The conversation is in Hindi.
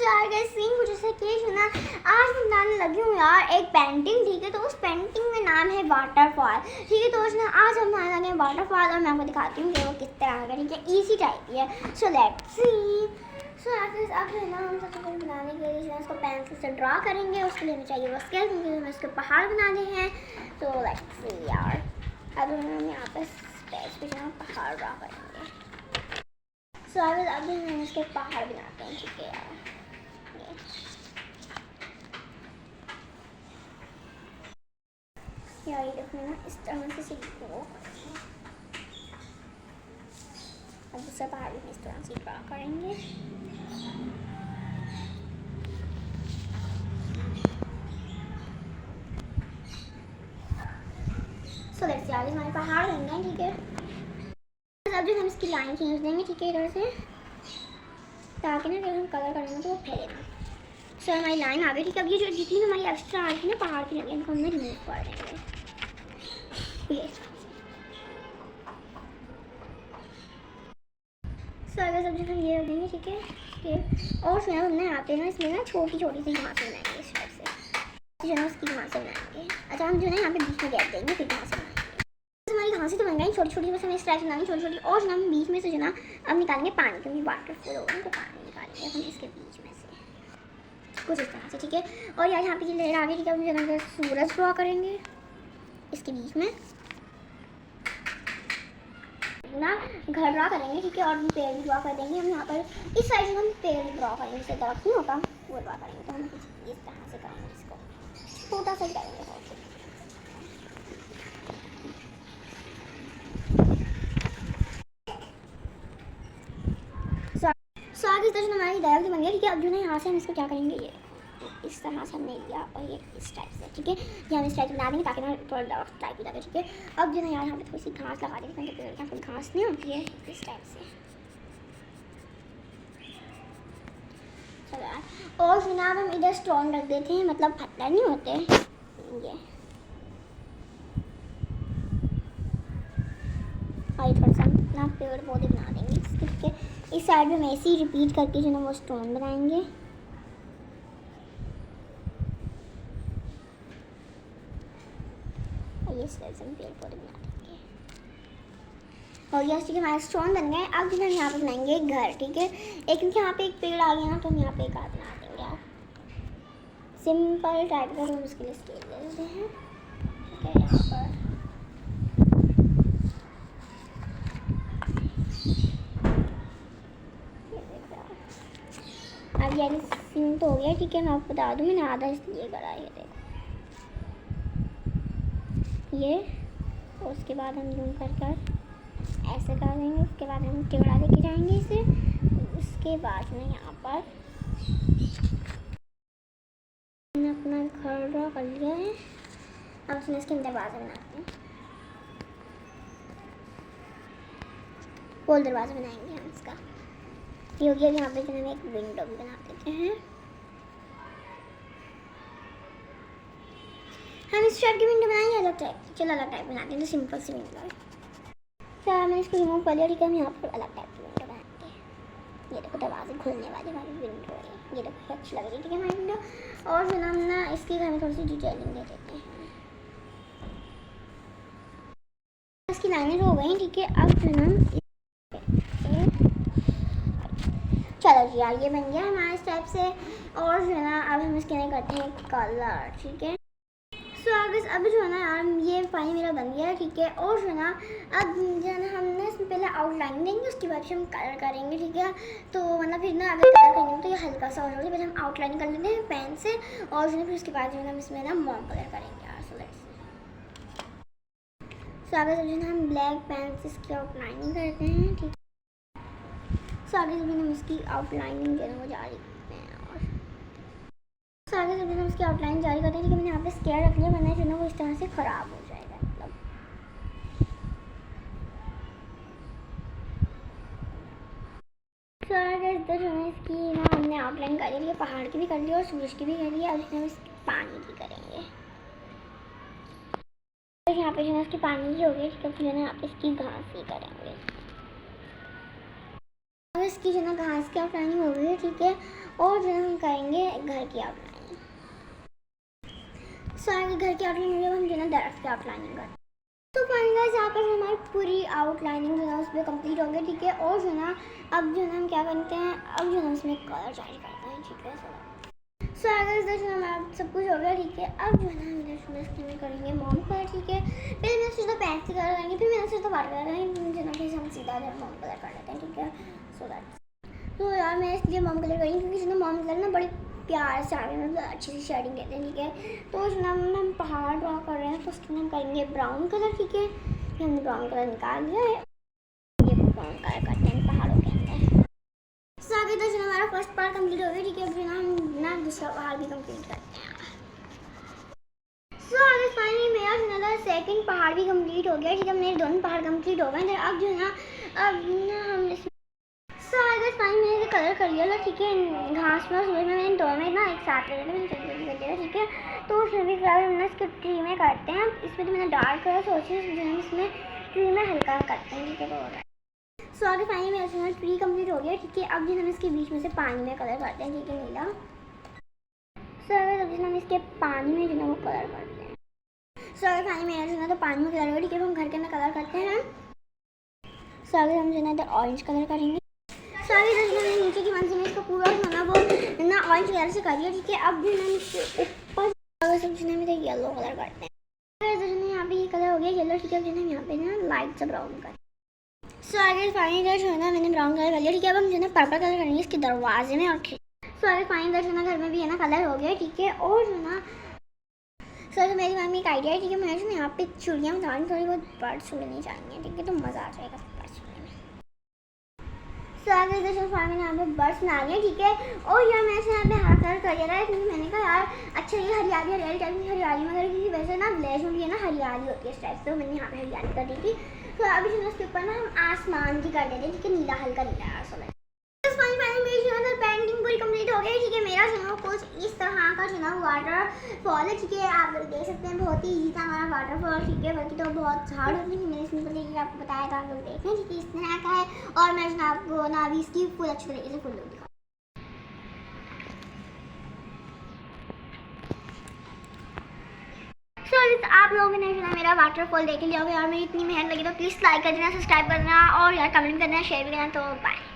यार गाइस सीन कुछ ऐसा कि जो ना आज मैं बनाने लगी हूँ यार एक पेंटिंग, ठीक है। तो उस पेंटिंग का नाम है वाटरफॉल, ठीक है। तो उसने आज हम बनाने लगे वाटरफॉल और मैं आपको दिखाती हूँ कि वो किस तरह का, ठीक है। इजी टाइप की है। So let's see. सो अब जो है ना हम सबसे पहले बनाने के लिए जो है उसको पेंसिल से ड्रा करेंगे। उसके लिए हमें चाहिए वो स्केल, क्योंकि हमें उसके पहाड़ बनाने हैं। तो लेट्स सी यार, अब हम यहाँ पे स्पेस पे जो पहाड़ ड्रा करेंगे। सो अभी हम इसके पहाड़ बनाते हैं, ठीक है यार। यार ये देखो ना, इस तरह से सीखो। अब दूसरा पहाड़ भी इस तरह से ड्रा करेंगे। सो लेट्स यार हमारे पहाड़ बन गए, ठीक है। अब जो हम इसकी लाइन खींच देंगे, ठीक है, इधर से, ताकि ना जब हम कलर करेंगे तो वो फैले ना। सो हमारी लाइन आ गई, ठीक है। अब ये जो जितनी हमारी एक्स्ट्रा आ गई ना पहाड़ की लगी, इनको हमने रिमूव कर देंगे। ये सो अगर सब जो हम ये रख देंगे, ठीक है। और फिर हमने आते हैं ना इसमें ना छोटी छोटी सी घासें बनाएंगे इस टाइप से, जो है उसकी घासें बनाएंगे। अच्छा हम जो है यहाँ पे बीच में गैप देंगे, फिर घासें बनाएंगे। हमारी घासें तो बन गई छोटी छोटी, बस हमें इस टाइप से बनाएंगे छोटी छोटी। और जो हम बीच में से जो ना अब निकालेंगे पानी, क्योंकि वाटरफॉल होगा तो पानी निकालेंगे हम इसके बीच में से कुछ इस तरह से, ठीक है। और यार यहाँ पे लेयर आगे, ठीक है। हम जो है सूरज ड्रॉ करेंगे इसके बीच में ना, घर ड्रॉ करेंगे, ठीक है। और पेड़ भी ड्रॉ कर देंगे हम यहाँ पर। इस साइड हम पेड़ ड्रॉ करेंगे, इससे दरख्त नहीं होता वो ड्रॉ करेंगे। तो हम इस तरह से करेंगे, इसको छोटा सा करेंगे बहुत। सो आगे इस तरह हमारी दरख्त बन गया, ठीक है। अब जो है यहाँ से हम इसको क्या करेंगे, ये इस तरह से हमने लिया और ये इस टाइप से, ठीक है। ये हम इस टाइप से बना देंगे ताकि ना थोड़ा दरख्त टाइप हो जाए, ठीक है। अब जो है यार यहाँ पे थोड़ी सी घास लगा देंगे, क्योंकि यहाँ कोई घास नहीं होती है, इस टाइप से। चलो यार, और फिर अब हम इधर स्टोन रख देते हैं, मतलब पत्थर नहीं होते ये। और थोड़ा सा ना पेड़ पौधे बना देंगे, ठीक है। इस साइड में हम ऐसे ही रिपीट करके जो ना वो स्टोन बनाएंगे। ये हम पेड़ पौधे बना देंगे। और ये ठीक है, हमारे स्टोन बन गए। अब जो हम यहाँ पे बनाएंगे एक घर, ठीक है। एक क्योंकि यहाँ पे एक पेड़ आ गया ना, तो हम यहाँ पे एक घर बना देंगे यार, सिंपल टाइप का। हम उसके लिए स्केल दे देते हैं, ठीक है। यहाँ पर अब यार सीन तो हो गया, ठीक है। मैं आपको बता दूँ, मैंने आधा इसलिए करा है, ये देखो ये। और उसके बाद हम जूम कर ऐसे कर देंगे। उसके बाद हम टिबड़ा लेके जाएंगे इसे। उसके बाद में यहाँ पर हमने अपना घर ड्रॉ कर लिया है। अब उसमें इसके दरवाज़ा बनाते हैं, गोल दरवाज़ा बनाएंगे हम इसका। ये हो गया। यहाँ पे हम एक विंडो भी बना देते हैं। हम इस टाइप की विंडो बनाएंगे अलग टाइप, चलो अलग टाइप बनाते हैं, तो सिंपल सी विंडो है। फिर मैंने इसको रिमूव कर लिया, ठीक है। हम यहाँ पर अलग टाइप की विंडो बनाएंगे। ये देखो दरवाजे खुलने वाली हमारी विंडो है, ये देखो अच्छी लग रही है, ठीक है हमारी विंडो। और फिर हम ना इसकी हमें थोड़ी सी डिटेलिंग दे देते हैं। इसकी लाइनें हो गई, ठीक है। अब फिर हम चलो जी यार, ये बन गया हमारे इस टाइप से। और जो है ना अब हम इसके अंदर करते हैं कलर, ठीक है। सो अभी जो है ना यार ये फाइल मेरा बन गया है, ठीक है। और जो है ना अब जो है ना हमने इसमें पहले आउटलाइन देंगे, उसके बाद फिर हम कलर करेंगे, ठीक है। तो मतलब फिर ना अगर कलर करेंगे तो ये हल्का सा हो जाएगा, फिर हम आउटलाइन कर लेते हैं पेन से। और जो है फिर उसके बाद जो है हम इसमें ना मॉम कलर करेंगे यार। सो आगे जो है ना हम ब्लैक पेन से इसकी आउटलाइनिंग करते हैं, ठीक है। सो आगे जब हम इसकी आउटलाइनिंग जो है वो जारी करते हैं। और आगे जब हम इसकी आउटलाइन जारी करते हैं, ठीक है। मैंने यहाँ पे स्केयर रख लिया, वरना जो है वो इस तरह से ख़राब हो जाएगा, मतलब। सो आगे इधर जो है इसकी ना हमने आउटलाइन कर ली है, पहाड़ की भी कर ली और सूरज की भी कर ली है। अब इसमें इसकी पानी की करेंगे। तो यहाँ पे जो है इसकी पानी की हो गई, ठीक है। फिर यहाँ पे इसकी घास की करेंगे। इसकी जो ना घास की आउटलाइनिंग हो गई है, ठीक है। और जो हम करेंगे घर की आउटलाइनिंग। सो आगे घर की आउटलाइनिंग हम जो है दरख्त की आउटलाइनिंग करते हैं। तो फाइनली गाइस यहाँ पर हमारी पूरी आउटलाइनिंग जो है उस पर कंप्लीट हो गई, ठीक है। और जो है ना अब जो है हम क्या करते हैं, अब जो है उसमें कलर चेंज करते हैं, ठीक है। सो अगर इधर जो हमारा सब कुछ हो गया, ठीक है। अब जो है ना हम इधर इसके में करेंगे मॉम कलर, ठीक है। पहले मैंने सोचा पेंट से कलर करेंगे, फिर मैंने सोचा वाटर कलर करेंगे, जो ना फिर हम सीधा इधर मॉम कलर कर लेते हैं, ठीक है। सो दैट तो यार मैं इसलिए मॉम कलर करेंगे क्योंकि जो मॉम कलर ना बड़ी प्यार से आगे मतलब अच्छी सी शेडिंग देते हैं, ठीक है। तो जो ना हम पहाड़ ड्रॉ कर रहे हैं तो उसके हम करेंगे ब्राउन कलर, ठीक है। हमने ब्राउन कलर निकाल दिया है, ये ब्राउन कलर करते हैं पहाड़ों के अंदर। सो आगे तो जो हमारा फर्स्ट पार्ट कंप्लीट हो गया, ठीक है। अब जो ना हम ना दूसरा पहाड़ भी कंप्लीट करते हैं। सो आगे फाइनली मेरा जो ना सेकंड पहाड़ भी कंप्लीट हो गया, ठीक है। मेरे दोनों पहाड़ कंप्लीट हो गए। अब जो है ना अब ना हम सो आगे फाइनली मैंने कलर कर लिया था, ठीक है। घास में सूरज में मैंने दोनों में ना एक साथ ले लिया, मैंने जल्दी कर दिया, ठीक है। तो उसमें भी फिलहाल हम इसके ट्री में करते हैं। इसमें तो मैंने डार्क कलर सोचे जो हम इसमें ट्री में हल्का करते हैं, ठीक है। तो सो आगे फाइनली मेरा जो ट्री कंप्लीट हो गया, ठीक है। अब जो हम इसके बीच में से पानी में कलर करते हैं, ठीक है, नीला। सो अगर अब हम इसके पानी में जो है वो कलर करते हैं। सो अगर फाइनली मेरा जो है तो पानी में कलर हो गया, ठीक है। हम घर के अंदर कलर करते हैं। सो अगर हम जो है इधर ऑरेंज कलर करेंगे। सो अगर मैंने नीचे की मंजिल में इसको पूरा जो है वो ना ऑरेंज कलर से कर दिया, ठीक है। अब जो है इसके ऊपर अगर सब जो है येलो कलर करते हैं। अगर जो है यहाँ पे ये कलर हो गया येलो, ठीक है। जो है यहाँ पे ना लाइट सा ब्राउन कर। सो आगे फाइनली जो है ना मैंने ब्राउन कलर कर लिया, ठीक है। अब हम जो है पर्पल कलर करेंगे इसके दरवाजे में और सो आगे फाइनली जो है घर में भी है ना कलर हो गया, ठीक है। और जो ना सो तो मेरी मम्मी एक आइडिया है, ठीक है। मैं जो यहाँ पे चूड़ियाँ बता रही थोड़ी बहुत बर्ड्स उड़नी चाहिए, ठीक है। तो मज़ा आ जाएगा बर्ड्स उड़ने में। सो आगे इधर मैंने यहाँ पे बर्ड्स बना लिया, ठीक है। और यार मैं यहाँ पे हरा कलर कर दिया है क्योंकि मैंने कहा यार अच्छा ये हरियाली हरियाली टाइप की हरियाली वगैरह, क्योंकि वैसे ना विलेज में भी है ना हरियाली होती है इस टाइप से, तो मैंने यहाँ पे हरियाली कर दी थी। तो अभी जो उसके ऊपर ना हम आसमान की कर देते हैं, ठीक है। नीला हल्का नीला आसमान। पेंटिंग पूरी कंप्लीट हो गई, ठीक है। मेरा जो कुछ इस तरह का जो वाटरफॉल है, ठीक है। आप लोग देख सकते हैं बहुत ही ईजी था हमारा वाटरफॉल, ठीक है। बाकी तो बहुत हार्ड होती है, मैंने इसमें तरीके आपको बताया था, आप लोग देखें, ठीक है। इस तरह का है और मैं जो आपको ना अभी इसकी फुल अच्छी तरीके से फुल लुक दिखाऊँ। आप लोगों ने जो मेरा वाटरफॉल देख लिया होगा। और मेरी इतनी मेहनत लगी तो प्लीज़ लाइक कर देना, सब्सक्राइब करना और यार कमेंट करना, शेयर भी करना। तो बाय।